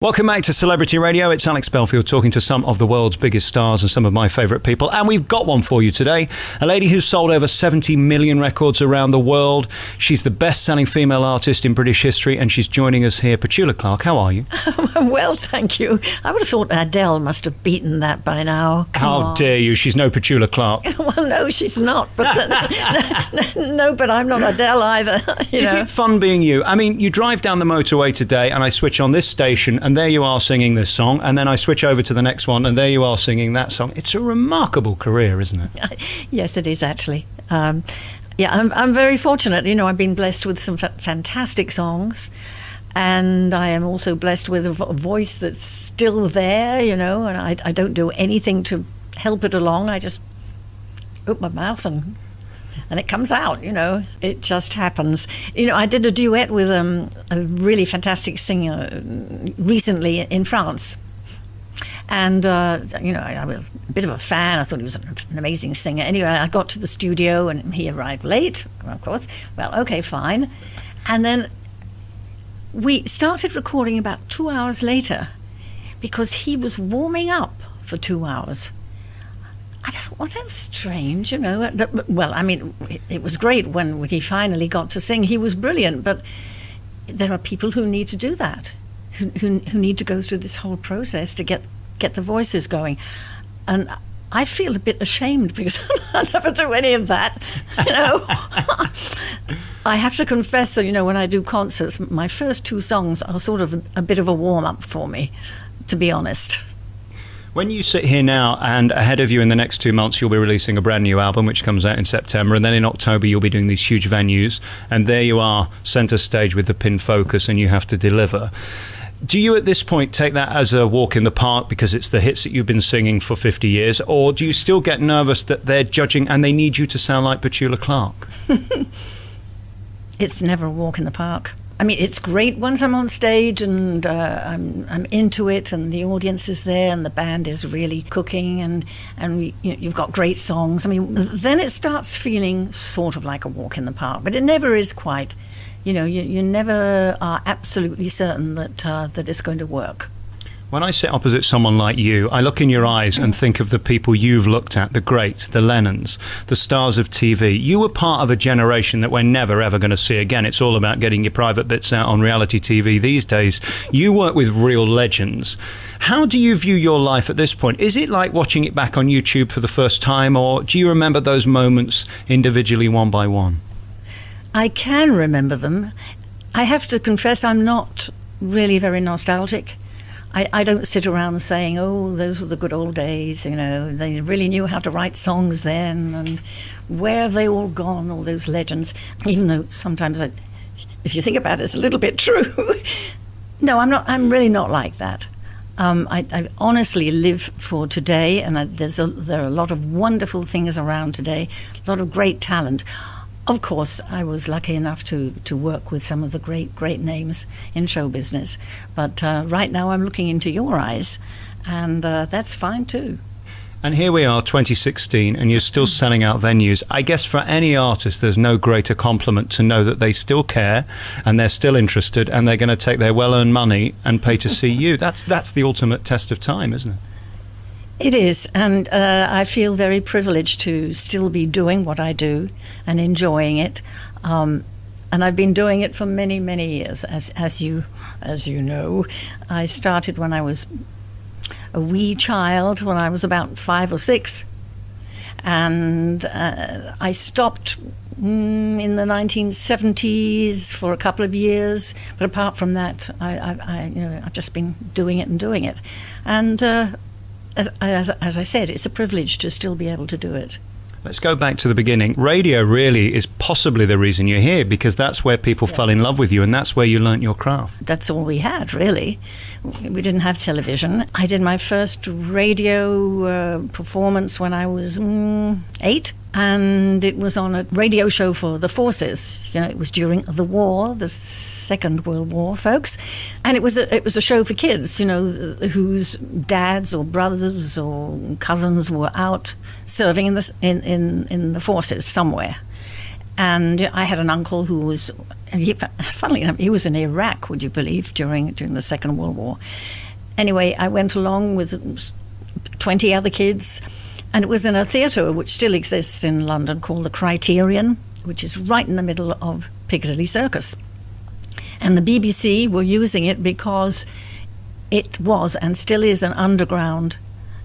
Welcome back to Celebrity Radio. It's Alex Belfield talking to some of the world's biggest stars and some of my favourite people. And we've got one for you today. A lady who's sold over 70 million records around the world. She's the best-selling female artist in British history, and she's joining us here. Petula Clark, how are you? Well, thank you. I would have thought Adele must have beaten that by now. How dare you? She's no Petula Clark. Well, no, she's not. But no, but I'm not Adele either. Is it fun being you? I mean, you drive down the motorway today and I switch on this station and there you are singing this song, and then I switch over to the next one and there you are singing that song. It's a remarkable career, isn't it? Yes, it is actually. I'm very fortunate. I've been blessed with some fantastic songs, and I am also blessed with a voice that's still there, and I don't do anything to help it along. I just open my mouth and it comes out, It just happens. I did a duet with a really fantastic singer recently in France. And, I was a bit of a fan. I thought he was an amazing singer. Anyway, I got to the studio and he arrived late, of course. Well, okay, fine. And then we started recording about 2 hours later because he was warming up for 2 hours. I thought, well, that's strange, Well, I mean, it was great when he finally got to sing. He was brilliant, but there are people who need to do that, who need to go through this whole process to get the voices going. And I feel a bit ashamed because I never do any of that, I have to confess that, when I do concerts, my first two songs are sort of a bit of a warm-up for me, to be honest. When you sit here now, and ahead of you in the next 2 months, you'll be releasing a brand new album, which comes out in September, and then in October you'll be doing these huge venues, and there you are, centre stage with the pin focus, and you have to deliver. Do you at this point take that as a walk in the park because it's the hits that you've been singing for 50 years, or do you still get nervous that they're judging and they need you to sound like Petula Clark? It's never a walk in the park. I mean, it's great once I'm on stage and I'm into it and the audience is there and the band is really cooking and you've got great songs. I mean, then it starts feeling sort of like a walk in the park, but it never is quite. You never are absolutely certain that it's going to work. When I sit opposite someone like you, I look in your eyes and think of the people you've looked at, the greats, the Lennons, the stars of TV. You were part of a generation that we're never, ever going to see again. It's all about getting your private bits out on reality TV these days. You work with real legends. How do you view your life at this point? Is it like watching it back on YouTube for the first time, or do you remember those moments individually, one by one? I can remember them. I have to confess I'm not really very nostalgic. I don't sit around saying, oh, those were the good old days, they really knew how to write songs then, and where have they all gone, all those legends, even though sometimes, if you think about it, it's a little bit true. No, I'm really not like that. I honestly live for today, and there are a lot of wonderful things around today, a lot of great talent. Of course, I was lucky enough to work with some of the great names in show business. But right now I'm looking into your eyes, and that's fine too. And here we are, 2016, and you're still selling out venues. I guess for any artist, there's no greater compliment to know that they still care, and they're still interested, and they're going to take their well-earned money and pay to see you. That's the ultimate test of time, isn't it? It is, and I feel very privileged to still be doing what I do and enjoying it. And I've been doing it for many, many years, as you know. I started when I was a wee child, when I was about 5 or 6, and I stopped in the 1970s for a couple of years. But apart from that, I've just been doing it, and. As I said, it's a privilege to still be able to do it. Let's go back to the beginning. Radio really is possibly the reason you're here, because that's where people fell in love with you, and that's where you learnt your craft. That's all we had, really. We didn't have television. I did my first radio performance when I was 8. And it was on a radio show for the forces. It was during the war, the Second World War, folks. And it was a show for kids, whose dads or brothers or cousins were out serving in the forces somewhere. And I had an uncle who was, and funnily enough, he was in Iraq, would you believe, during the Second World War. Anyway, I went along with 20 other kids, and it was in a theatre which still exists in London called the Criterion, which is right in the middle of Piccadilly Circus. And the BBC were using it because it was and still is an underground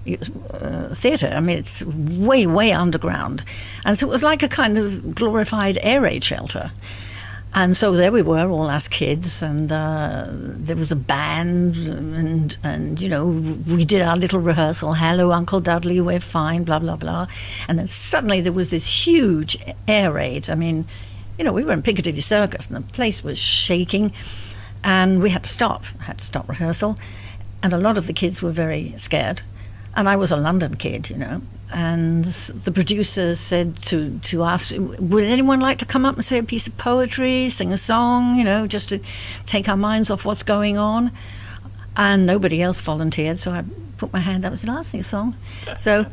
theatre. I mean, it's way, way underground. And so it was like a kind of glorified air raid shelter. And so there we were, all us kids, and there was a band, and you know, we did our little rehearsal. Hello, Uncle Dudley, we're fine, blah, blah, blah. And then suddenly there was this huge air raid. I mean, you know, we were in Piccadilly Circus, and the place was shaking, and we had to stop rehearsal. And a lot of the kids were very scared. And I was a London kid, you know, and the producer said to us, would anyone like to come up and say a piece of poetry, sing a song, you know, just to take our minds off what's going on? And nobody else volunteered, so I put my hand up and said, I'll sing a song. So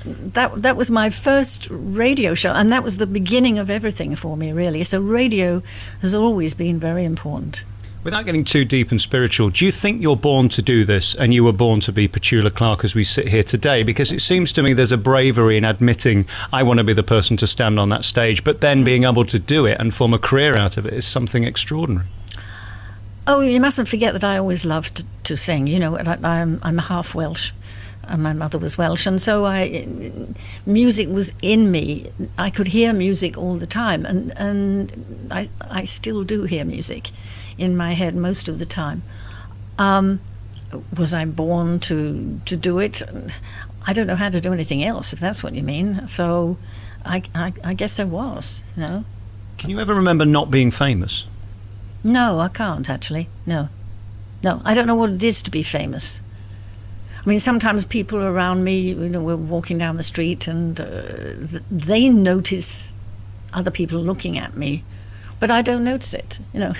that was my first radio show, and that was the beginning of everything for me, really. So radio has always been very important. Without getting too deep and spiritual, do you think you're born to do this and you were born to be Petula Clark as we sit here today? Because it seems to me there's a bravery in admitting I want to be the person to stand on that stage, but then being able to do it and form a career out of it is something extraordinary. Oh, you mustn't forget that I always loved to sing. You know, I'm half Welsh, and my mother was Welsh, and so music was in me. I could hear music all the time, and I still do hear music in my head most of the time. Was I born to do it? I don't know how to do anything else, if that's what you mean. So I guess I was, you know. Can you ever remember not being famous? No, I can't, actually. No, I don't know what it is to be famous. I mean, sometimes people around me, you know, we're walking down the street and they notice other people looking at me, but I don't notice it, you know.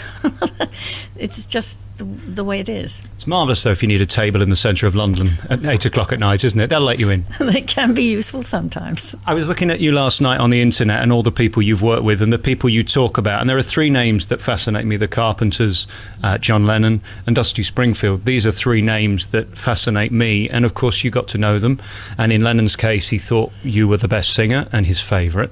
It's just the way it is. It's marvellous, though, if you need a table in the centre of London at 8 o'clock at night, isn't it? They'll let you in. They can be useful sometimes. I was looking at you last night on the internet and all the people you've worked with and the people you talk about, and there are three names that fascinate me: the Carpenters, John Lennon and Dusty Springfield. These are three names that fascinate me, and of course you got to know them, and in Lennon's case he thought you were the best singer and his favourite.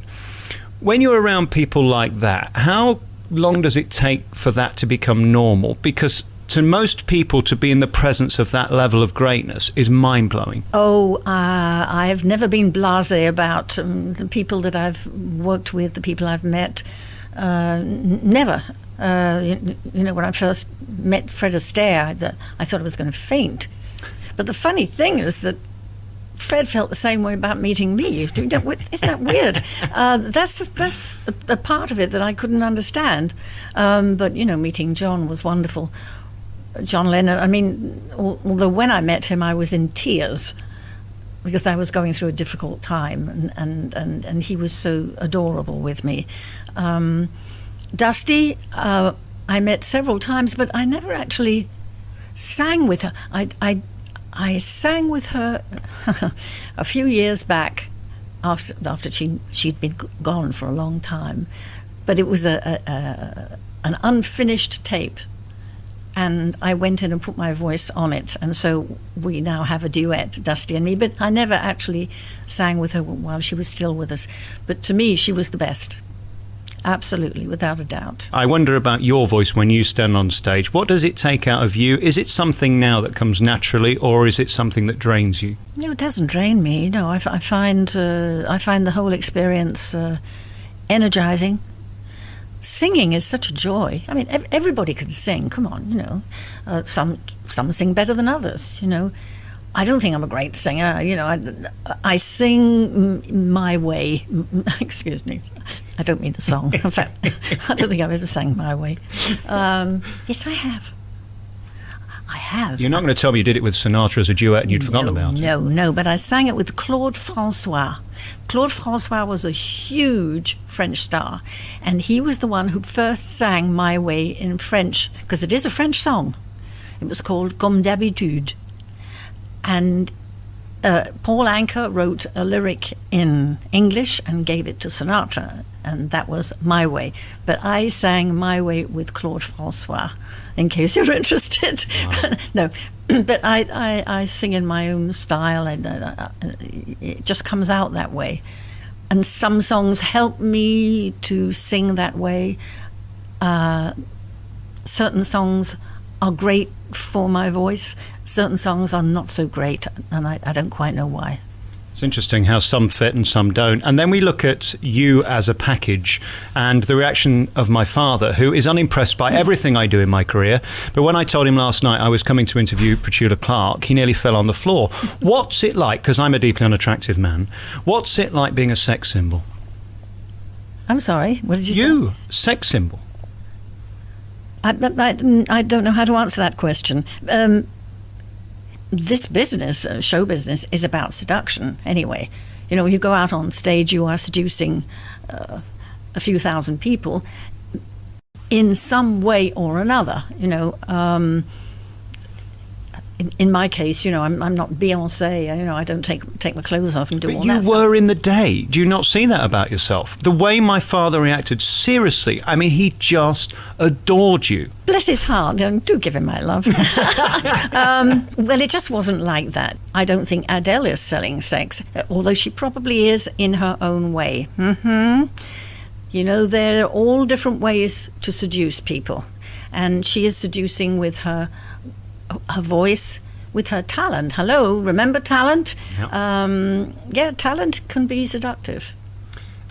When you're around people like that, how long does it take for that to become normal? Because to most people, to be in the presence of that level of greatness is mind-blowing. Oh, I've never been blasé about the people that I've worked with, the people I've met. Never. You know, when I first met Fred Astaire, I thought I was going to faint. But the funny thing is that Fred felt the same way about meeting me. Isn't that weird? That's the part of it that I couldn't understand. But, you know, meeting John was wonderful. John Lennon, I mean, although when I met him I was in tears because I was going through a difficult time, and he was so adorable with me. Dusty, I met several times, but I never actually sang with her. I sang with her a few years back after she'd been gone for a long time, but it was an unfinished tape, and I went in and put my voice on it, and so we now have a duet, Dusty and me, but I never actually sang with her while she was still with us. But to me, she was the best. Absolutely, without a doubt. I wonder about your voice when you stand on stage. What does it take out of you? Is it something now that comes naturally, or is it something that drains you? No, it doesn't drain me. No, I find the whole experience energizing. Singing is such a joy. I mean, everybody can sing. Come on, you know. Some sing better than others. You know, I don't think I'm a great singer. You know, I sing my way. Excuse me. I don't mean the song. In fact, I don't think I've ever sang My Way. Yes, I have. I have. You're not going to tell me you did it with Sinatra as a duet and you'd forgotten about it? No, but I sang it with Claude François. Claude François was a huge French star, and he was the one who first sang My Way in French, because it is a French song. It was called Comme d'habitude. And Paul Anka wrote a lyric in English and gave it to Sinatra. and that was My Way. But I sang My Way with Claude François, in case you're interested. Wow. No, but I sing in my own style, and it just comes out that way. And some songs help me to sing that way. Certain songs are great for my voice. Certain songs are not so great, and I don't quite know why. It's interesting how some fit and some don't. And then we look at you as a package, and the reaction of my father, who is unimpressed by everything I do in my career. But when I told him last night I was coming to interview Petula Clark, he nearly fell on the floor. What's it like, because I'm a deeply unattractive man, what's it like being a sex symbol? I'm sorry, what did you say? You, sex symbol. I don't know how to answer that question. This business, show business, is about seduction anyway. You know, when you go out on stage, you are seducing a few thousand people in some way or another. You know, in my case, you know, I'm not Beyonce. You know, I don't take my clothes off and do all that. But you were in the day. Do you not see that about yourself? The way my father reacted, seriously, I mean, he just adored you. Bless his heart. Do give him my love. Well, it just wasn't like that. I don't think Adele is selling sex, although she probably is in her own way. You know, there are all different ways to seduce people. And she is seducing with her voice, with her talent. Hello, remember talent? Yep. Talent can be seductive.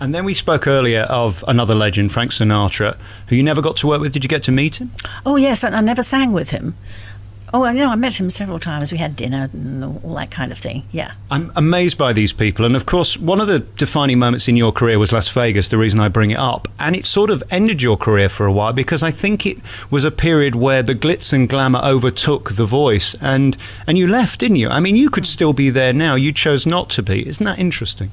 And then we spoke earlier of another legend, Frank Sinatra, who you never got to work with. Did you get to meet him? Oh, yes, and I never sang with him. Oh, you know, I met him several times. We had dinner and all that kind of thing, yeah. I'm amazed by these people. And, of course, one of the defining moments in your career was Las Vegas, the reason I bring it up. And it sort of ended your career for a while because I think it was a period where the glitz and glamour overtook the voice. And you left, didn't you? I mean, you could still be there now. You chose not to be. Isn't that interesting?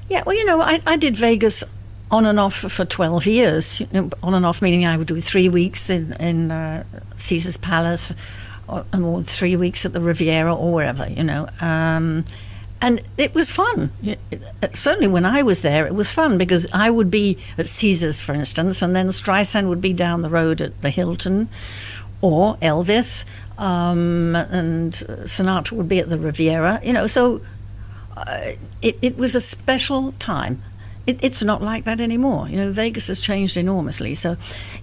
Yeah, well, you know, I did Vegas on and off for 12 years. You know, on and off meaning I would do 3 weeks in Caesar's Palace, or 3 weeks at the Riviera or wherever, you know. And it was fun. Certainly when I was there, it was fun because I would be at Caesar's, for instance, and then Streisand would be down the road at the Hilton, or Elvis, and Sinatra would be at the Riviera, you know. So it was a special time. It's not like that anymore. You know, Vegas has changed enormously. So,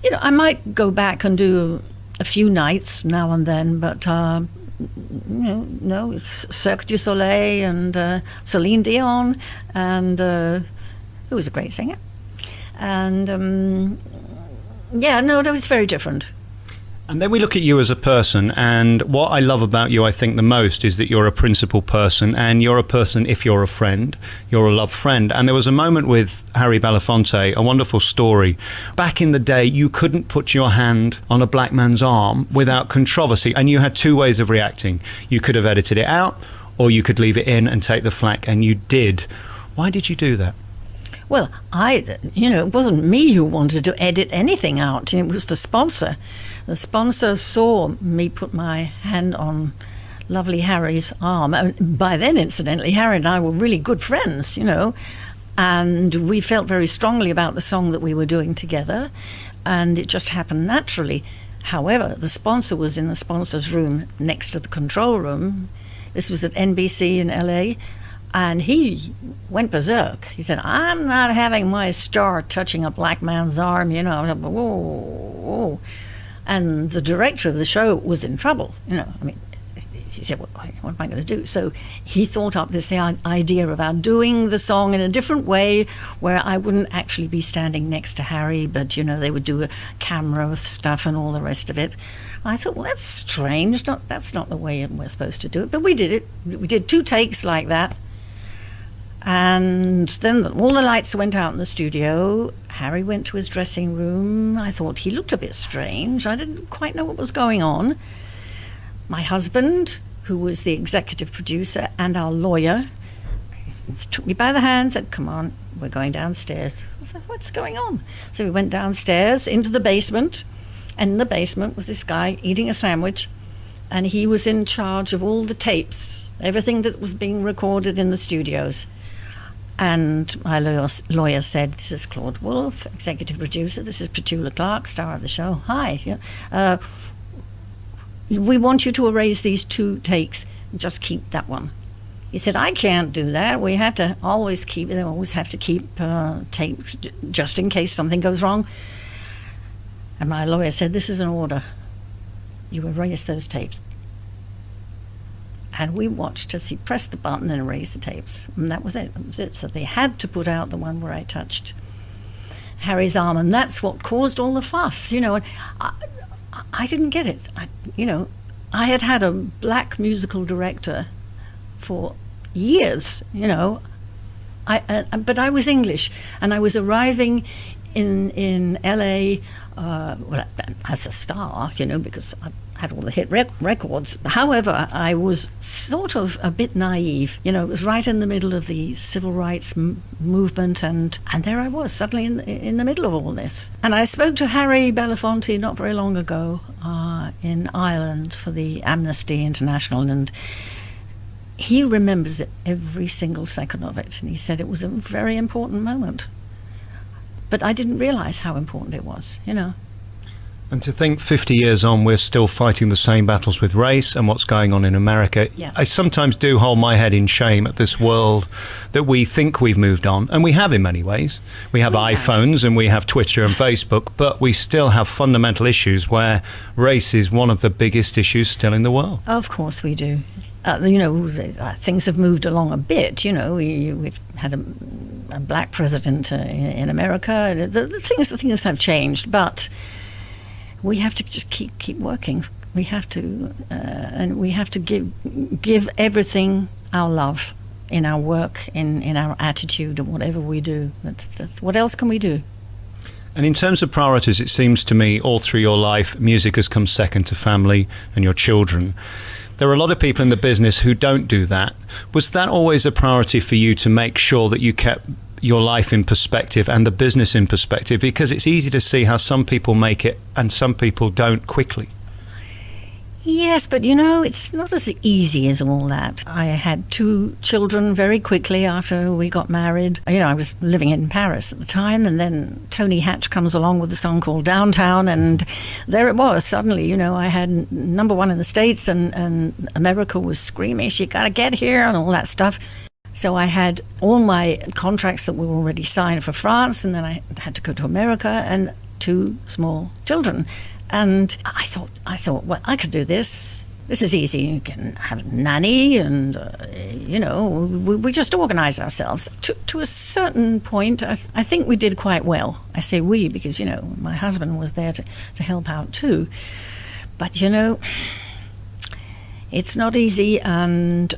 you know, I might go back and do a few nights now and then, but no, it's Cirque du Soleil and Celine Dion, and who was a great singer, and it was very different. And then we look at you as a person, and what I love about you, I think, the most is that you're a principled person, and you're a person, if you're a friend, you're a loved friend. And there was a moment with Harry Belafonte, a wonderful story. Back in the day, you couldn't put your hand on a black man's arm without controversy, and you had two ways of reacting. You could have edited it out, or you could leave it in and take the flak, and you did. Why did you do that? Well, it wasn't me who wanted to edit anything out. It was the sponsor. The sponsor saw me put my hand on lovely Harry's arm. And by then, incidentally, Harry and I were really good friends, you know, and we felt very strongly about the song that we were doing together, and it just happened naturally. However, the sponsor was in the sponsor's room next to the control room. This was at NBC in LA. And he went berserk. He said, "I'm not having my star touching a black man's arm," you know. Whoa. And the director of the show was in trouble, you know. I mean, he said, what am I going to do? So he thought up this idea about doing the song in a different way, where I wouldn't actually be standing next to Harry, but, you know, they would do a camera with stuff and all the rest of it. I thought, well, that's strange. That's not the way we're supposed to do it. But we did it. We did 2 takes like that. And then all the lights went out in the studio. Harry went to his dressing room. I thought he looked a bit strange. I didn't quite know what was going on. My husband, who was the executive producer, and our lawyer took me by the hand, said, "Come on, we're going downstairs." I said, "What's going on?" So we went downstairs into the basement, and in the basement was this guy eating a sandwich, and he was in charge of all the tapes, everything that was being recorded in the studios. And my lawyer said, "This is Claude Wolfe, executive producer. This is Petula Clark, star of the show. Hi. We want you to erase these 2 takes. Just keep that one." He said, "I can't do that. We have to always keep tapes just in case something goes wrong." And my lawyer said, "This is an order. You erase those tapes." And we watched as he pressed the button and erased the tapes. And that was it. That was it. So they had to put out the one where I touched Harry's arm. And that's what caused all the fuss, And I didn't get it. I had a black musical director for years, but I was English, and I was arriving in LA as a star, because I had all the hit records. However, I was sort of a bit naive. It was right in the middle of the civil rights movement, and there I was suddenly in the middle of all this. And I spoke to Harry Belafonte not very long ago in Ireland for the Amnesty International, and he remembers it, every single second of it, and he said it was a very important moment. But I didn't realize how important it was, And to think 50 years on, we're still fighting the same battles with race and what's going on in America. Yeah. I sometimes do hold my head in shame at this world that we think we've moved on, and we have in many ways. We have iPhones and we have Twitter and Facebook, but we still have fundamental issues where race is one of the biggest issues still in the world. Of course we do. Things have moved along a bit. We've had a black president in America. The things have changed, but we have to just keep working. We have to, and we have to give everything our love in our work, in our attitude, and whatever we do. That's what else can we do? And in terms of priorities, it seems to me all through your life, music has come second to family and your children. There are a lot of people in the business who don't do that. Was that always a priority for you to make sure that you kept your life in perspective and the business in perspective? Because it's easy to see how some people make it and some people don't quickly. Yes, but it's not as easy as all that. I had 2 children very quickly after we got married. I was living in Paris at the time, and then Tony Hatch comes along with a song called Downtown, and there it was. Suddenly, I had number 1 in the States, and America was screaming, "You got to get here," and all that stuff. So I had all my contracts that were already signed for France, and then I had to go to America, and 2 small children. And I thought, well, I could do this. This is easy. You can have a nanny, and we just organize ourselves. To a certain point, I think we did quite well. I say we because my husband was there to help out too. But it's not easy, and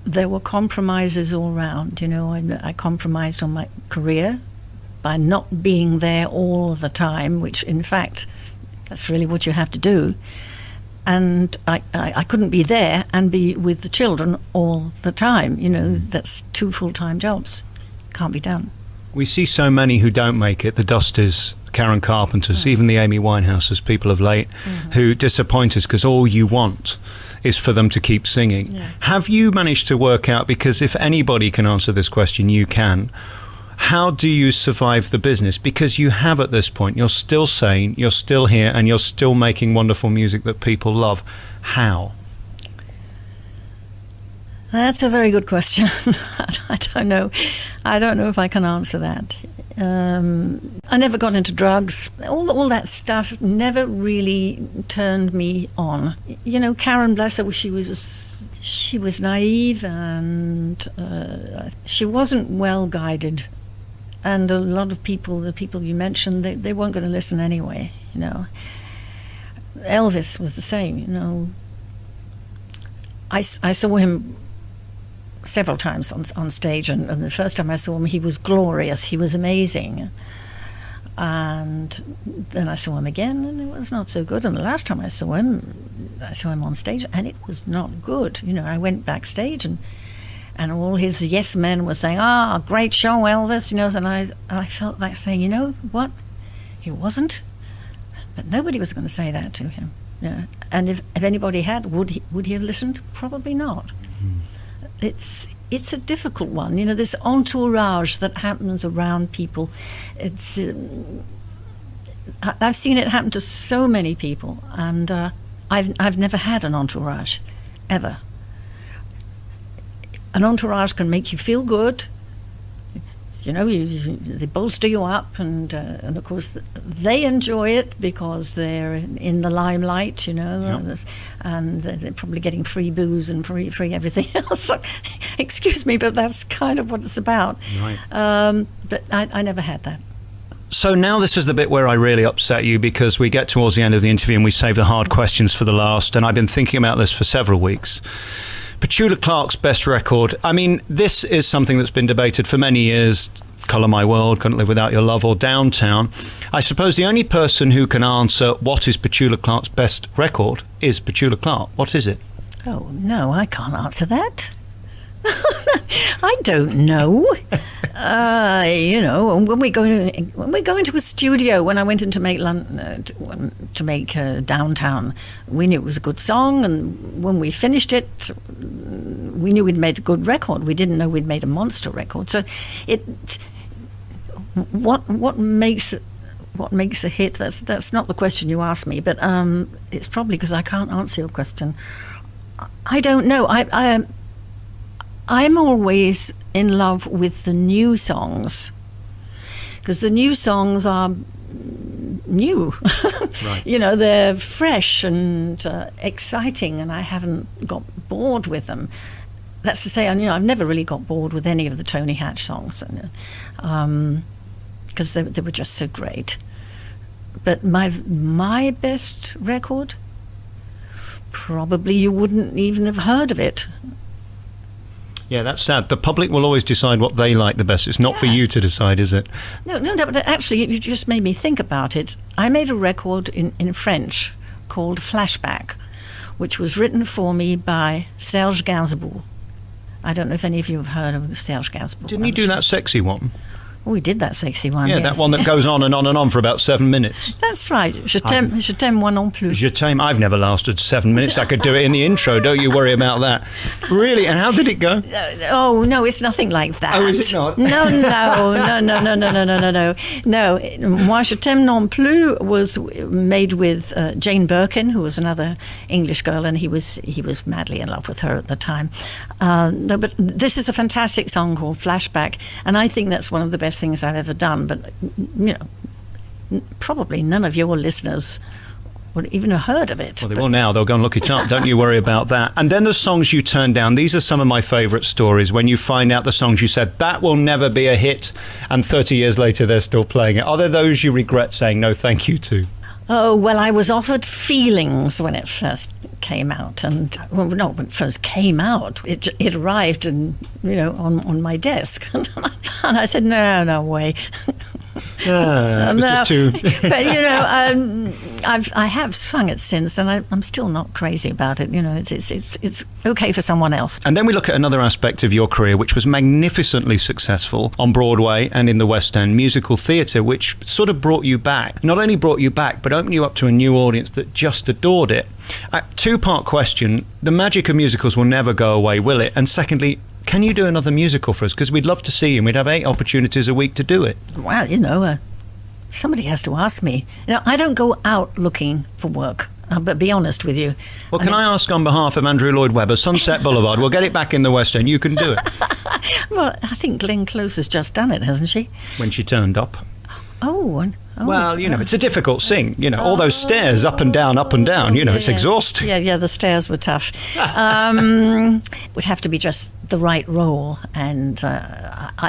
there were compromises all around. I compromised on my career by not being there all the time, which in fact, that's really what you have to do. And I couldn't be there and be with the children all the time. That's 2 full-time jobs. Can't be done. We see so many who don't make it, the Dusters, Karen Carpenters, even the Amy Winehouses, people of late, who disappoint us because all you want is for them to keep singing. Yeah. Have you managed to work out, because if anybody can answer this question, you can, how do you survive the business? Because you have at this point, you're still sane, you're still here, and you're still making wonderful music that people love. How? That's a very good question. I don't know. I don't know if I can answer that. I never got into drugs. All that stuff never really turned me on. Karen, bless her, she was naive, and she wasn't well guided. And a lot of people, the people you mentioned, they weren't going to listen anyway. Elvis was the same. I saw him several times on stage, and the first time I saw him, he was glorious, he was amazing. And then I saw him again, and it was not so good. And the last time I saw him on stage, and it was not good. I went backstage, and all his yes men were saying, great show, Elvis, and I felt like saying, you know what, he wasn't, but nobody was going to say that to him. And if anybody had, would he have listened? Probably not. it's a difficult one. You know, this entourage that happens around people. It's I've seen it happen to so many people, and I've never had an entourage, ever. An entourage can make you feel good. You know, they bolster you up, and of course they enjoy it because they're in the limelight, you know, Yep. and they're probably getting free booze and free everything else. Excuse me, but that's kind of what it's about. Right. But I never had that. So now this is the bit where I really upset you, because we get towards the end of the interview and we save the hard questions for the last, and I've been thinking about this for several weeks. Petula Clark's best record. I mean, this is something that's been debated for many years. Colour My World, Couldn't Live Without Your Love, or Downtown. I suppose the only person who can answer what is Petula Clark's best record is Petula Clark. What is it? Oh, no, I can't answer that. I don't know. You know, when we go into a studio, when I went in to make Downtown, we knew it was a good song, and when we finished it, we knew we'd made a good record. We didn't know we'd made a monster record. So, what makes a hit? That's not the question you asked me, but it's probably because I can't answer your question. I don't know. I'm always in love with the new songs, because the new songs are new. Right. You know, they're fresh and exciting, and I haven't got bored with them. That's to say, I've never really got bored with any of the Tony Hatch songs, because they were just so great. But my best record, probably you wouldn't even have heard of it. Yeah, that's sad. The public will always decide what they like the best. It's not for you to decide, is it? No, but actually, you just made me think about it. I made a record in French called Flashback, which was written for me by Serge Gainsbourg. I don't know if any of you have heard of Serge Gainsbourg. Didn't he do that sexy one? Oh, we did that sexy one. Yeah, yes. that one that goes on and on and on for about 7 minutes. That's right. Je t'aime moi non plus. Je t'aime. I've never lasted 7 minutes. I could do it in the intro. Don't you worry about that. Really? And how did it go? Oh, no, it's nothing like that. Oh, is it not? No. No, Moi je t'aime non plus was made with Jane Birkin, who was another English girl, and he was madly in love with her at the time. No, but this is a fantastic song called Flashback, and I think that's one of the best things I've ever done. But you know, probably none of your listeners would even have heard of it. Well, they will now. They'll go and look it up. Don't you worry about that. And then the songs you turned down. These are some of my favourite stories. When you find out the songs you said, that will never be a hit, and 30 years later they're still playing it. Are there those you regret saying no thank you to? Oh, well, I was offered Feelings when it first came out. And, well, no, when it first came out, it arrived and, you know, on my desk. And I said, no way. It was just too... But, you know, I have sung it since, and I'm still not crazy about it. You know, it's okay for someone else. And then we look at another aspect of your career, which was magnificently successful on Broadway and in the West End, musical theatre, which sort of brought you back. Not only brought you back, but opened you up to a new audience that just adored it. Two-part question. The magic of musicals will never go away, will it? And secondly, can you do another musical for us? Because we'd love to see you, and we'd have 8 opportunities a week to do it. Well, you know, somebody has to ask me. You know, I don't go out looking for work. But be honest with you. Well, can I ask on behalf of Andrew Lloyd Webber, Sunset Boulevard, we'll get it back in the West End. You can do it. Well, I think Glenn Close has just done it, hasn't she? When she turned up. Well, you know, it's a difficult sing. You know, all those stairs up and down, you know, it's exhausting. Yeah, the stairs were tough. Would have to be just the right role. And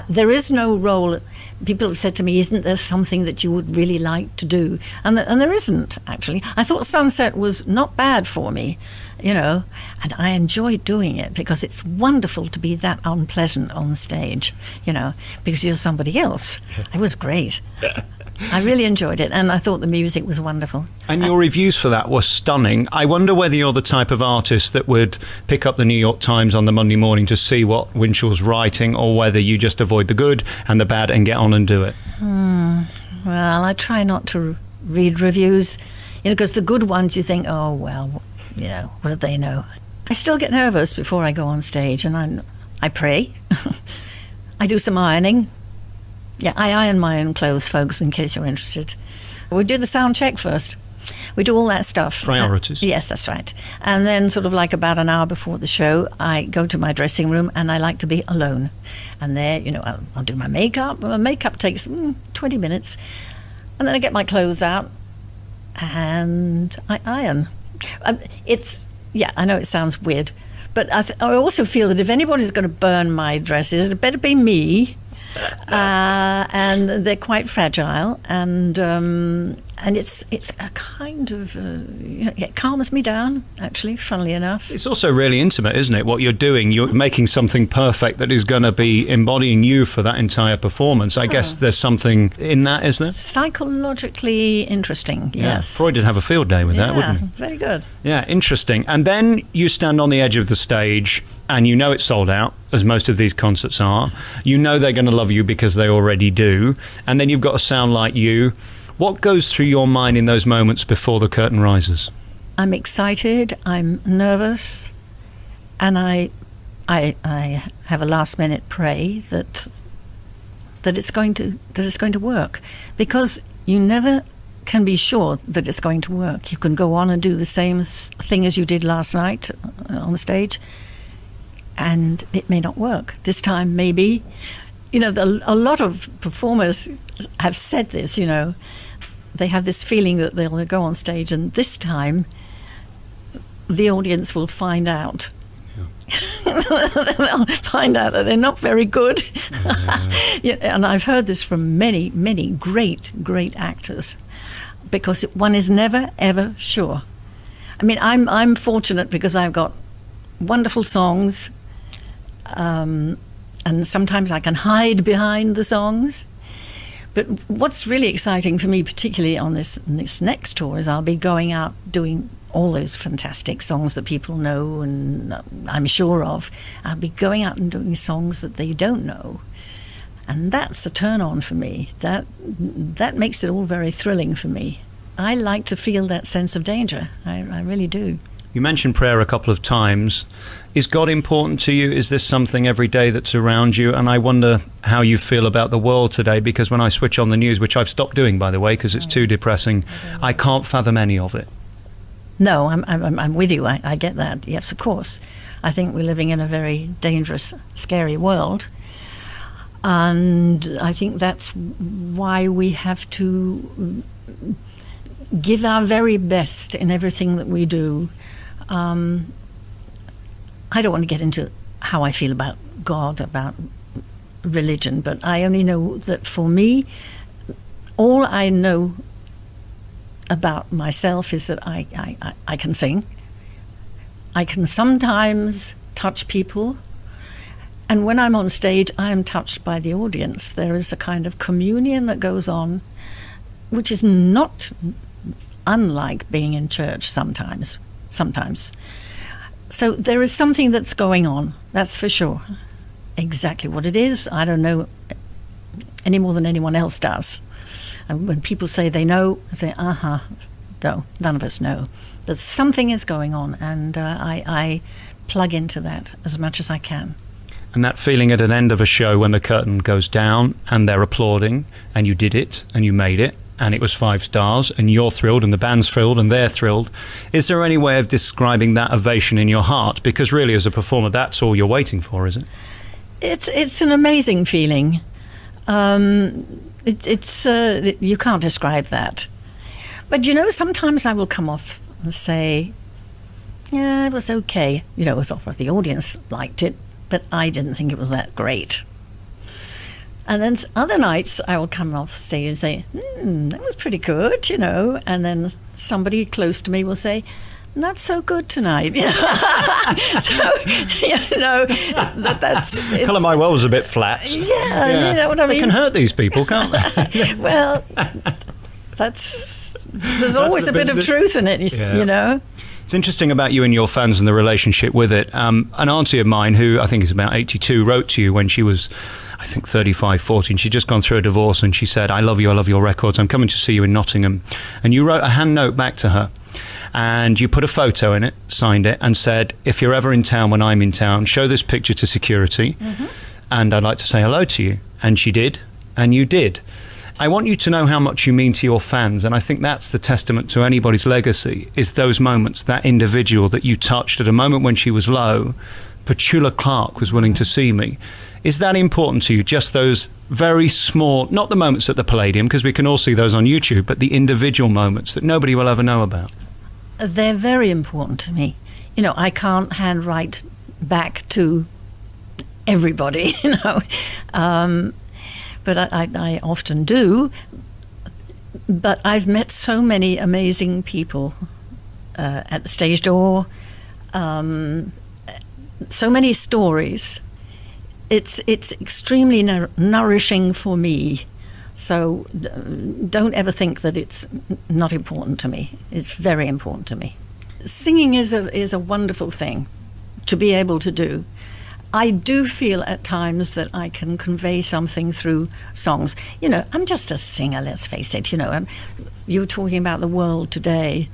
there is no role. People have said to me, isn't there something that you would really like to do? And there isn't, actually. I thought Sunset was not bad for me, you know, and I enjoyed doing it because it's wonderful to be that unpleasant on stage, you know, because you're somebody else. It was great. I really enjoyed it, and I thought the music was wonderful. And your reviews for that were stunning. I wonder whether you're the type of artist that would pick up the New York Times on the Monday morning to see what Winchell's writing, or whether you just avoid the good and the bad and get on and do it. Well, I try not to read reviews, you know, because the good ones you think, oh, well, you know, what do they know? I still get nervous before I go on stage, and I pray. I do some ironing. Yeah, I iron my own clothes, folks, in case you're interested. We do the sound check first. We do all that stuff. Priorities. Yes, that's right. And then sort of like about an hour before the show, I go to my dressing room and I like to be alone. And there, I'll do my makeup. My makeup takes 20 minutes. And then I get my clothes out and I iron. I know it sounds weird, but I also feel that if anybody's going to burn my dresses, it better be me. And they're quite fragile, and it's a kind of it calms me down, actually, funnily enough. It's also really intimate, isn't it? What you're doing, you're making something perfect that is going to be embodying you for that entire performance. I guess there's something in that, isn't there? Psychologically interesting, yes. Freud did have a field day with that, wouldn't he? Very good. Yeah, interesting. And then you stand on the edge of the stage and you know it's sold out, as most of these concerts are. You know they're going to love you because they already do. And then you've got to sound like you. What goes through your mind in those moments before the curtain rises? I'm excited, I'm nervous, and I have a last-minute pray that it's going to work, because you never can be sure that it's going to work. You can go on and do the same thing as you did last night on the stage, and it may not work. This time, maybe. A lot of performers have said this, They have this feeling that they'll go on stage, and this time the audience will find out. Yeah. They'll find out that they're not very good. And I've heard this from many, many great, great actors, because one is never, ever sure. I mean, I'm fortunate because I've got wonderful songs, and sometimes I can hide behind the songs. But what's really exciting for me, particularly on this next tour, is I'll be going out doing all those fantastic songs that people know and I'm sure of. I'll be going out and doing songs that they don't know. And that's a turn-on for me. That makes it all very thrilling for me. I like to feel that sense of danger. I really do. You mentioned prayer a couple of times. Is God important to you? Is this something every day that's around you? And I wonder how you feel about the world today, because when I switch on the news, which I've stopped doing, by the way, because it's too depressing, I can't fathom any of it. No, I'm with you. I get that. Yes, of course. I think we're living in a very dangerous, scary world. And I think that's why we have to give our very best in everything that we do. I don't want to get into how I feel about God, about religion, but I only know that for me, all I know about myself is that I can sing. I can sometimes touch people. And when I'm on stage, I am touched by the audience. There is a kind of communion that goes on, which is not unlike being in church sometimes. So there is something that's going on, that's for sure. Exactly what it is, I don't know any more than anyone else does. And when people say they know, I say, no, none of us know. But something is going on, and I plug into that as much as I can. And that feeling at an end of a show when the curtain goes down and they're applauding, and you did it, and you made it, and it was 5 stars, and you're thrilled, and the band's thrilled, and they're thrilled. Is there any way of describing that ovation in your heart? Because really, as a performer, that's all you're waiting for, is it? It's an amazing feeling. You can't describe that. But sometimes I will come off and say, yeah, it was okay. The audience liked it, but I didn't think it was that great. And then other nights I will come off stage and say, that was pretty good, And then somebody close to me will say, not so good tonight. That's... Colour My World was a bit flat. Yeah, you know what I mean? They can hurt these people, can't they? Well, there's always a bit of truth in it, It's interesting about you and your fans and the relationship with it. An auntie of mine, who I think is about 82, wrote to you when she was, I think, 35, 40, and she'd just gone through a divorce, and she said, I love your records, I'm coming to see you in Nottingham. And you wrote a hand note back to her, and you put a photo in it, signed it, and said, if you're ever in town when I'm in town, show this picture to security, and I'd like to say hello to you. And she did, and you did. I want you to know how much you mean to your fans, and I think that's the testament to anybody's legacy, is those moments, that individual that you touched at a moment when she was low. Petula Clark was willing to see me. Is that important to you, just those very small, not the moments at the Palladium, because we can all see those on YouTube, but the individual moments that nobody will ever know about? They're very important to me. You know, I can't handwrite back to everybody, you know. But I often do. But I've met so many amazing people at the stage door, so many stories. It's extremely nourishing for me. So don't ever think that it's not important to me. It's very important to me. Singing is a wonderful thing to be able to do. I do feel at times that I can convey something through songs. You know, I'm just a singer, let's face it. You know, and you were talking about the world today.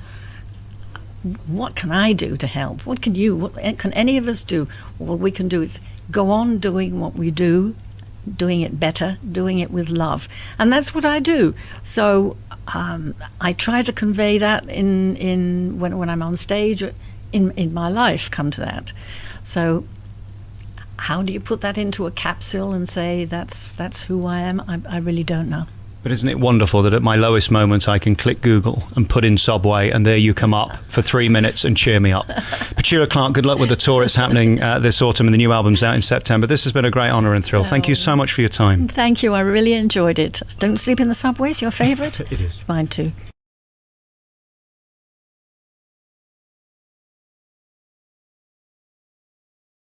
What can I do to help? What can you, what can any of us do? What we can do is go on doing what we do, doing it better, doing it with love. And that's what I do. So I try to convey that in when I'm on stage, in my life, come to that. So how do you put that into a capsule and say that's who I am? I really don't know. But isn't it wonderful that at my lowest moments I can click Google and put in Subway, and there you come up for 3 minutes and cheer me up. Petula Clark, good luck with the tour. It's happening this autumn, and the new album's out in September. This has been a great honour and thrill. Thank you so much for your time. Thank you. I really enjoyed it. Don't sleep in the subways, your favourite? It is. It's mine too.